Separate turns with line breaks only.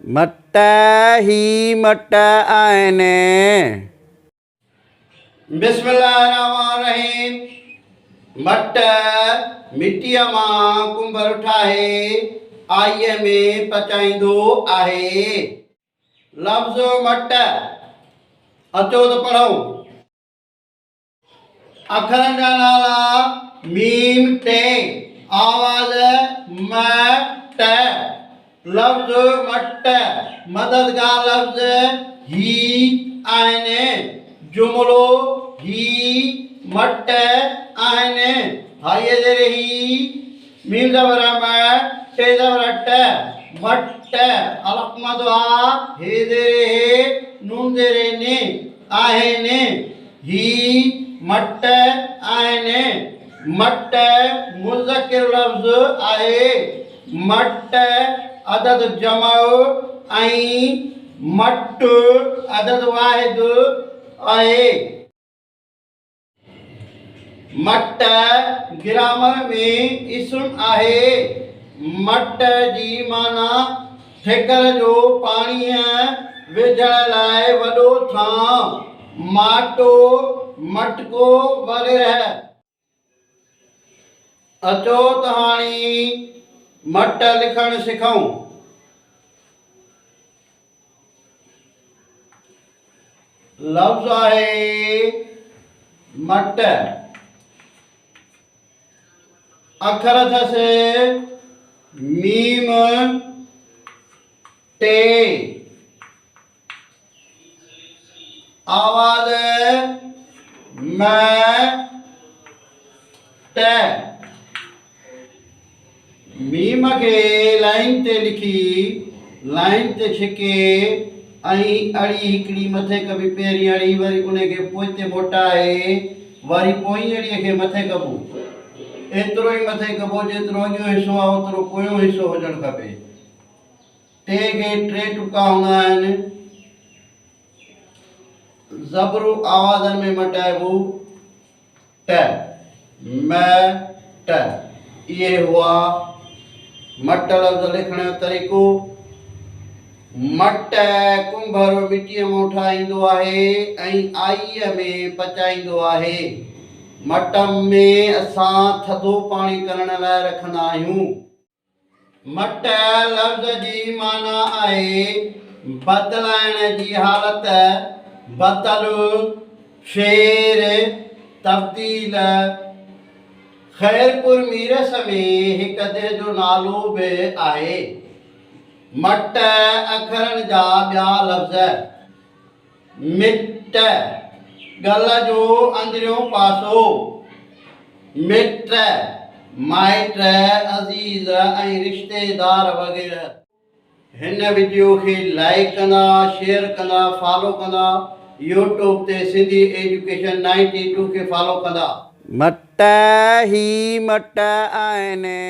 मट ही मट आहिनि। बिस्मिल्लाहिर्रहमानिर्रहीम। मट मिट्टीअ मां कुंभर ठाहे आईअ में पचाईंदो आहे। लफ़्ज़ मट अचो त पढ़ूं। अखरनि जा नाला मीम टे आवाज़ म ट। लफ़्ज़ मट मददगार लफ़्ज़ ही आहिनि। जुमिलो ही मट आहिनि। हाईअ ज़ेरे ही मीम ज़बर म टे ज़बर ट मट। अलफ़ मद आ हे ज़ेरे हे नून ज़ेरे ने आहिनि। ही मट आहिनि। मट मुज़किर लफ़्ज़ आहे। मट अदद जमो ऐं मट अदद वाहिद आहे। मट ग्रामर में इस्म आहे। मट जी माना ठेकर जो पाणीअ विझण लाइ वॾो थां, माटो, मटको वग़ैरह। अचो त हाणे मट लिखण सिखूं। लफ़्ज़ आहे मट। अखर अथसि मीम टे आवाज़ म ट। मीम खे लाइन ते लिखी लाइन ते छिके ऐं अड़ी हिकिड़ी मथे कबी पहिरीं अड़ी वरी उनखे पोइते मोटाए वरी पोइ अड़ीअ खे मथे कबो। एतिरो ई मथे कबो जेतिरो अॻियो हिसो आहे ओतिरो पोयों हिसो हुजणु खपे। टे खे टे टुका हूंदा आहिनि। ज़बरू आवाज़नि में मटाइबो ट म ट। इहे हुआ मट लफ़्ज़ लिखण जो तरीक़ो। मट कुंभर मिटीअ मां ठाहींदो आहे ऐं आईअ में पचाईंदो आहे। मट में असां थधो पाणी करण लाइ रखंदा आहियूं। मट लफ़्ज़ जी माना आहे बदिलाइण जी हालत। बदल, शेर, तब्दील। ख़ैरपुर मीरस में हिकु दिलि जो नालो बि आहे। मट अखरनि जा ॿिया लफ़्ज़ मिट गल जो अंदरियों पासो, मिट माइट अज़ीज़ ऐं रिश्तेदार वग़ैरह। हिन वीडियो खे लाइक कंदा, शेयर कंदा, फॉलो कंदा। यूट्यूब ते सिंधी एजुकेशन 92 खे फॉलो कंदा। मट ही मट आहिनि।